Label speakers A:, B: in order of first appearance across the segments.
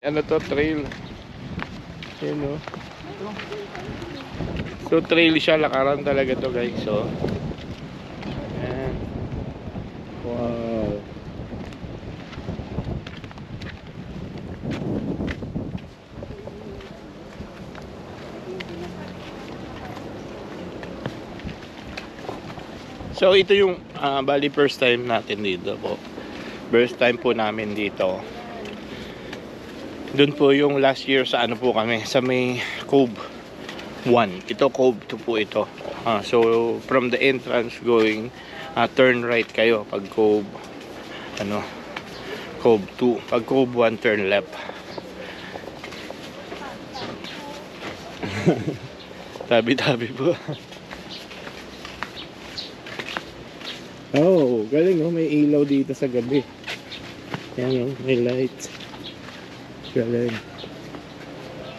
A: Ano to, trail. Yun o. So trail siya, lakaran talaga to guys. So ayan. Wow. So ito yung bali first time natin dito po. First time po namin dito. Doon po yung last year sa ano po kami, sa may Cove 1. Ito Cove 2 po ito. So from the entrance going turn right kayo pag Cove Cove 2. Pag Cove 1 turn left. Tabi-tabi po. Oh, galing oh, may ilaw dito sa gabi. Yan oh, may light. Galing.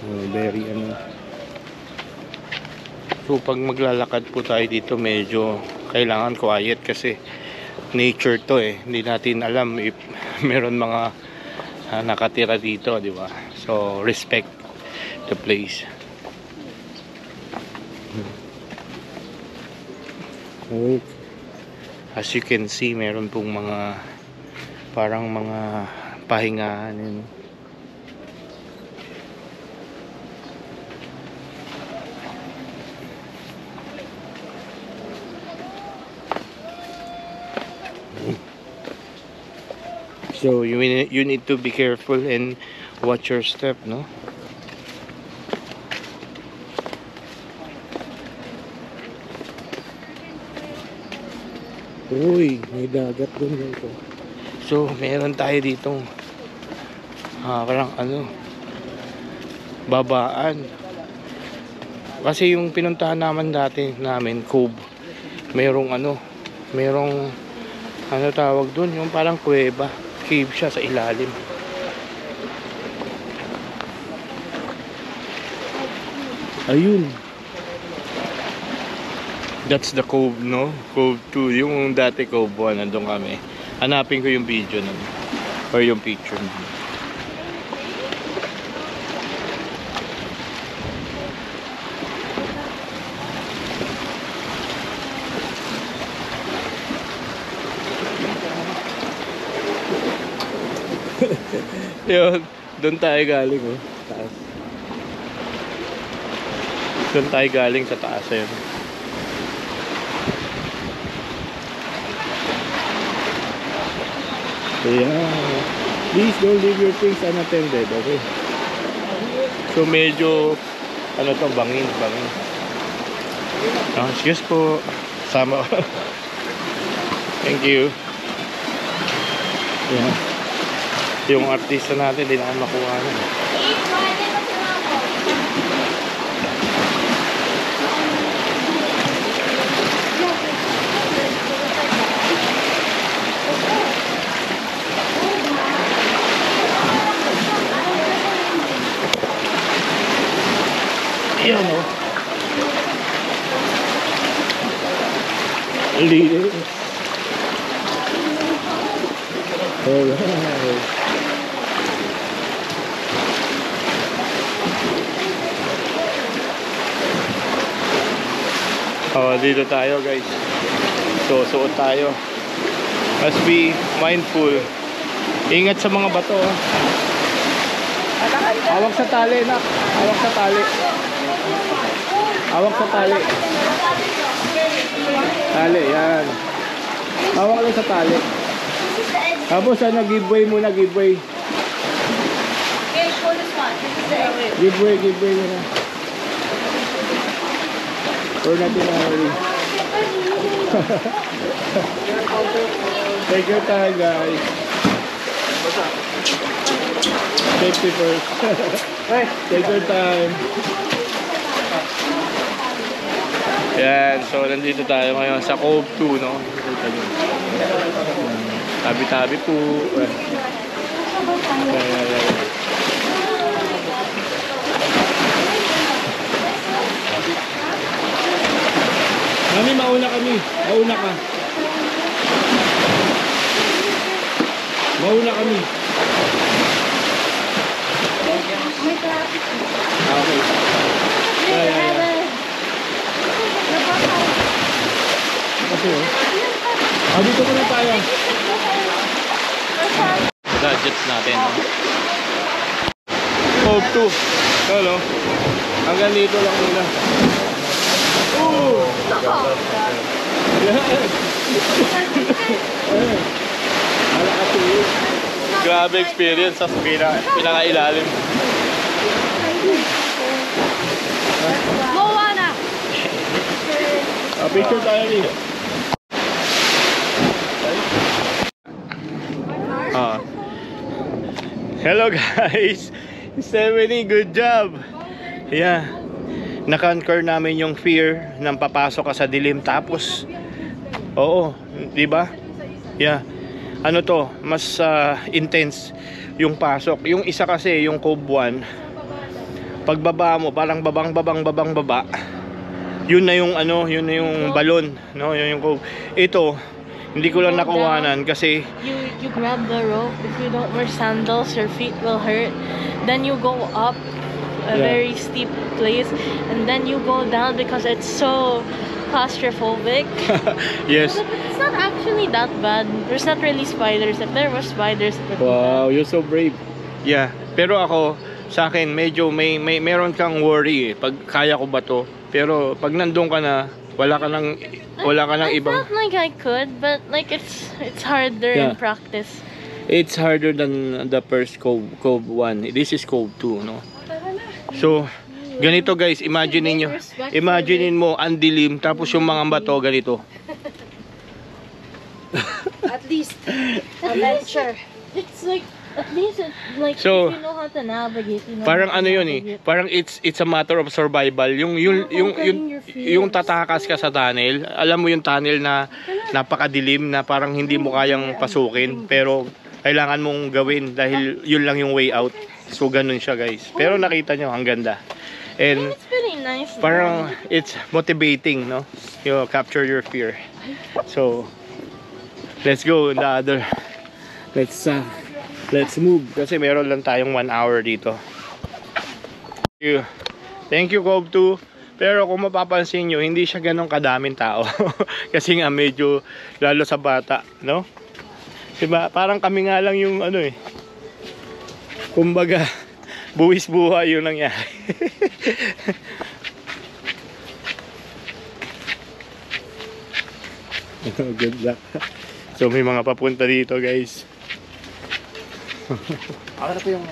A: Oh, very ano. So pag maglalakad po tayo dito, medyo kailangan quiet kasi nature to eh. Hindi natin alam if meron mga nakatira dito, di ba? So respect the place. Oh. As you can see, meron pong mga parang mga pahingahan yun. So you need to be careful and watch your step, no? Uy, may dagat dun dito. So, meron tayo ditong parang ano, babaan. Kasi yung pinuntahan naman dati namin, Cove, merong tawag dun, yung parang kuweba, cave siya sa ilalim. Ayun. That's the Cove, no? Cove 2. Yung dati Cove 1, nandun kami. Hanapin ko yung video nun. Or yung picture nun. Yun. Doon tayo galing, oh. Taas. Doon tayo galing sa taas, yun. Yeah. Please don't leave your things unattended, okay? So medyo ano to, bangin. Excuse po. Sama. Thank you. Yeah. Yung artista natin, di naman makuha na. Ayan o. Linis. Alright. Dito tayo guys. So, suot tayo. Must be mindful. Ingat sa mga bato. Hawak sa tali, nak. Hawak sa tali. Hawak sa tali. Tali, yan. Hawak lang sa tali. Tapos giveaway muna, giveaway.
B: Okay, show this one. This is the exit.
A: Giveaway muna. Or natin na huli. Take your time, guys. Safety first. Take your time. Yan, so nandito tayo ngayon sa Cove 2, no? Tabi-tabi po. Mami, mauna kami. Mauna ka. Mauna kami. Okay. Yeah. Kasi dito muna tayo. Gadgets natin. Cove 2. Hello. Hanggang dito lang muna. Grabe experience sa pinakailalim.
B: Moana!
A: Picture tayo rin. Hello guys! Stephanie, good job! Yeah. Na-conquer namin yung fear ng papasok ka sa dilim. Tapos, oo, di ba? Yeah. Ano to, mas intense yung pasok. Yung isa kasi, yung Cove 1, pagbaba mo, parang baba. Yun na yung ano, yun na yung balon, no? Yun yung Cove. Ito, hindi ko lang nakuhanan kasi
C: you grab the rope. If you don't wear sandals, your feet will hurt. Then you go up a very steep place, and then you go down because it's so claustrophobic.
A: yes.
C: But it's not actually that bad. There's not really spiders. If there were spiders, it would be
A: Wow,
C: bad.
A: you're so brave. Yeah, pero ako, sa akin, medyo meron kang worry eh. Pag kaya ko ba to? Pero pag nandun ka na, wala ka nang ibang...
C: I felt like I could, but like it's harder in practice.
A: It's harder than the first Cove 1. This is Cove 2, no? So, ganito guys, imagine mo ang dilim, tapos yung mga bato ganito.
B: At least.
C: Adventure. It's like, at least like
A: So,
C: if you know how to navigate, you know
A: parang
C: how to
A: ano yun eh,
C: navigate.
A: parang it's a matter of survival. Yung tatakas ka sa tunnel, alam mo yung tunnel na napakadilim na parang hindi mo kayang pasukin, pero kailangan mong gawin dahil yun lang yung way out. So ganun siya guys. Pero nakita nyo, ang ganda. And
C: It's pretty nice.
A: parang it's motivating, no? You capture your fear. So let's go the other. Let's move kasi meron lang tayong 1 hour dito. Thank you Cove 2. Pero kung mapapansin nyo, hindi siya ganun kadaming tao. Kasi nga medyo lalo sa bata, no? Diba? Parang kami nga lang yung ano eh. Kumbaga, buwis buhay yung nangyari. Good luck. So may mga papunta dito guys.
D: Ano po yung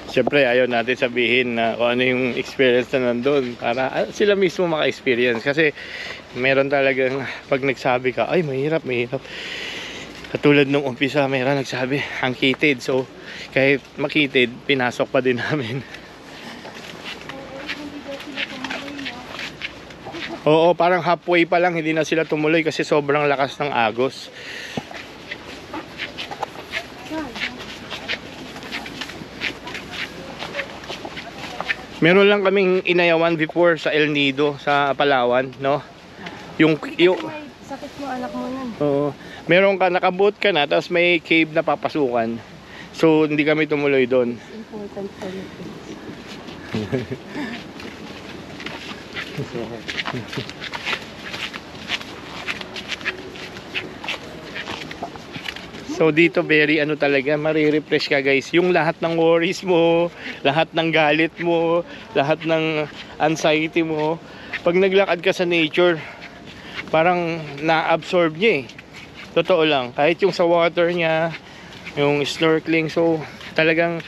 A: Siyempre ayaw natin sabihin na kung ano yung experience na nandun para sila mismo maka-experience. Kasi meron talagang pag nagsabi ka, ay mahirap. Katulad nung umpisa, meron nagsabi, ang kitid. So kahit makitid, pinasok pa din namin. Oo, parang halfway pa lang hindi na sila tumuloy kasi sobrang lakas ng agos. Meron lang kaming inayawan before sa El Nido sa Palawan, no? Yung
C: Sakit mo anak mo nun.
A: oo, meron ka nakaboot ka na tapos may cave na papasukan. So hindi kami tumuloy doon.
C: Important for you.
A: So dito very ano talaga, marirefresh ka guys. Yung lahat ng worries mo, lahat ng galit mo, lahat ng anxiety mo, pag naglakad ka sa nature, parang na-absorb niya eh. Totoo lang, kahit yung sa water niya, yung snorkeling, so talagang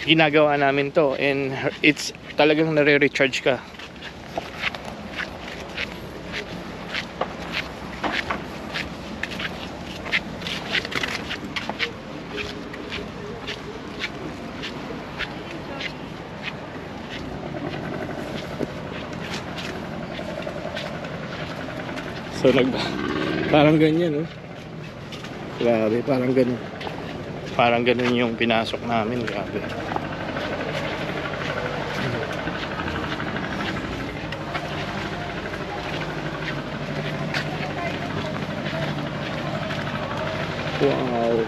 A: ginagawa namin to and it's talagang nare-recharge ka. So parang ganyan, no? Grabe, parang ganun. Parang ganun yung pinasok namin, grabe. Wow.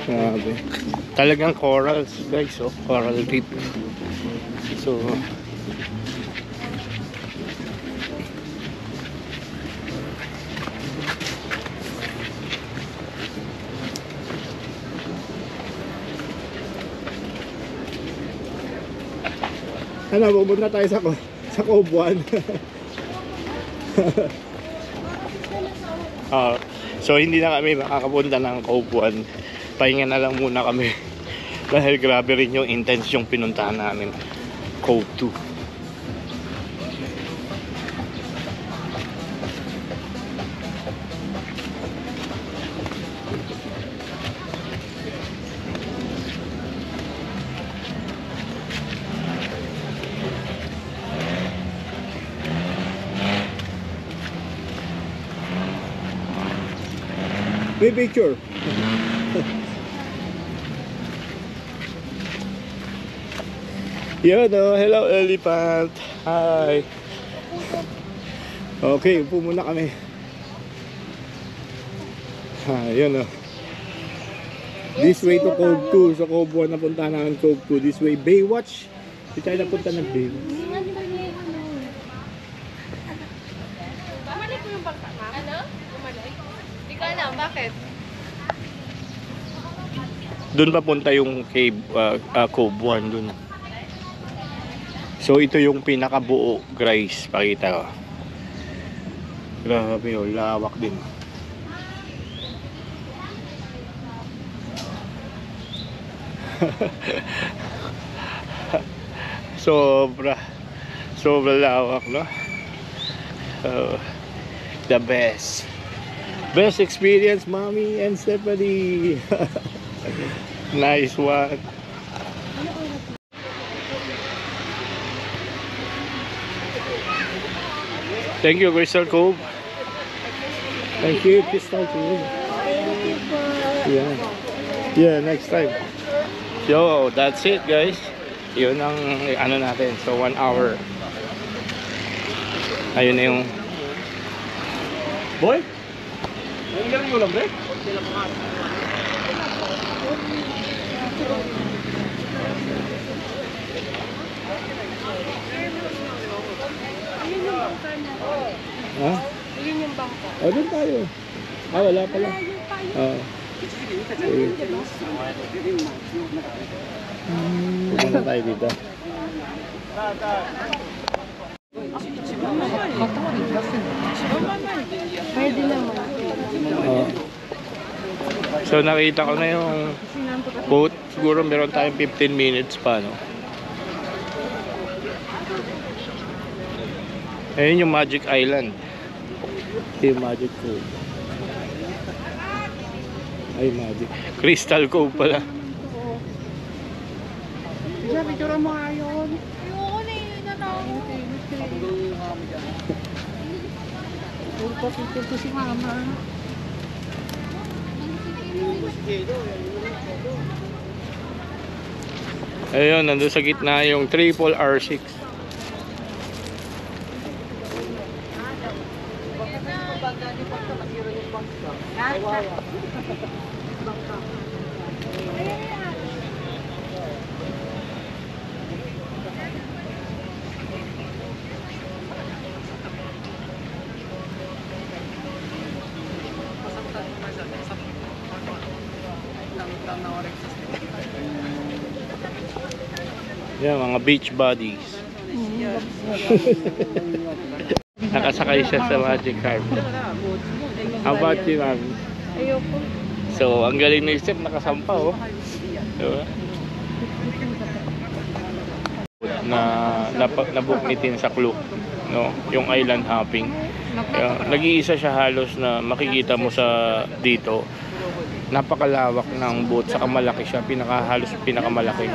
A: Grabe. Talagang corals guys, oh, coral reef. So ano, pupunta tayo sa Cobuan. So hindi na kami makakapunta ng Cobuan. Pahinga na lang muna kami. Dahil grabe rin yung intense yung pinuntahan namin. Cove 2. May picture. Yun, oh, hello elephant. Hi. Okay, upo muna kami. Yun, oh. This way to Cove 2. Sa Cove 1 napunta namin Cove 2. This way Baywatch. Hindi tayo napunta ng Baywatch.
B: Bumalik mo yung bangka, ma'am? Ano? Bumalik? Hindi ka alam, bakit?
A: Doon papunta yung cave, Cove 1 doon. So ito yung pinakabuo, guys. Pakita ko. Grabe, oh, lawak din. Sobra lawak, no? The best experience, Mommy and Stephanie. Nice one. Thank you, Crystal Cove. Thank you, Crystal Cove. Yeah, next time. Yo, that's it, guys. Yun ang ano natin. So 1 hour. Ayun na yung boy. Ang galing mo lang, bre. Ha?
B: Yun yung bangka.
A: O, doon tayo. Wala pala. Pumunta tayo dito.
B: Pwede naman.
A: So nakita ko na yung boat. Siguro meron tayong 15 minutes pa, no? Ayun yung Magic Island. Yung Magic Cove. Ay, Magic Crystal Cove pala.
B: Sabi ko rin mga yun. Ayoko na yun na tao. Pagpapito ko si mama.
A: Ayun, nandun sa gitna yung Triple R6. Yan, mga beach buddies. Nakasakay siya sa Magic Carp. How about you, Mami?
B: Ayoko.
A: So, ang galing na isip, nakasampa, oh. Diba? Nabook ni Tin sa Klook, no? Yung island hopping. Nag-iisa siya halos na makikita mo sa dito. Napakalawak ng boat, saka malaki siya, halos pinakamalaki.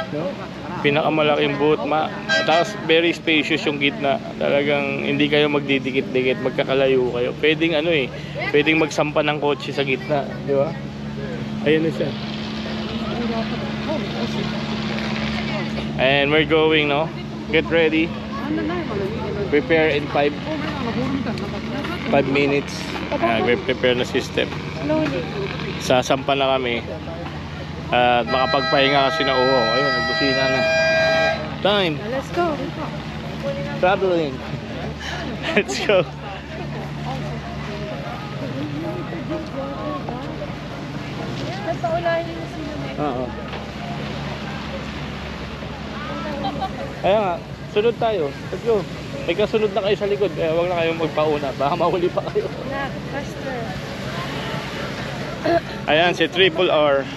A: No? Pinakamalaking booth, tapos very spacious yung gitna. Talagang hindi kayo magdidikit-dikit, magkakalayo kayo. Pwedeng ano eh, pwedeng magsampa ng kotse sa gitna, di ba? Ayun na siya. And we're going, no? Get ready. Prepare in 5 minutes. Prepare na si Steph.
C: Slowly.
A: Sasampa na kami. At makapagpahinga kasi na uho. Ayun, nagbusina na. Time.
C: Let's go.
A: Traveling. Let's go. Oo. Kaya nga, sunod tayo. Let's go. May kasunod na kayo sa likod. Huwag na kayong magpauna. Baka mahuli pa kayo.
C: Faster.
A: Ayan, si Triple R.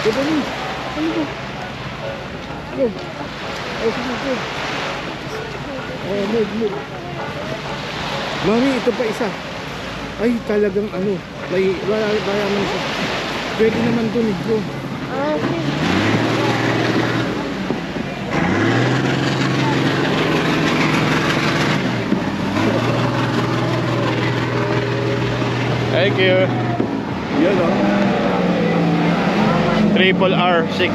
D: Diba ni? Ano ba? Go. Ay, sige, go. Oh, move. Mami, ito pa isa. Ay, talagang ano. May bayaman siya. Pwede naman dun, bro.
C: Okay.
A: Thank you.
D: Yan o.
A: Triple R6.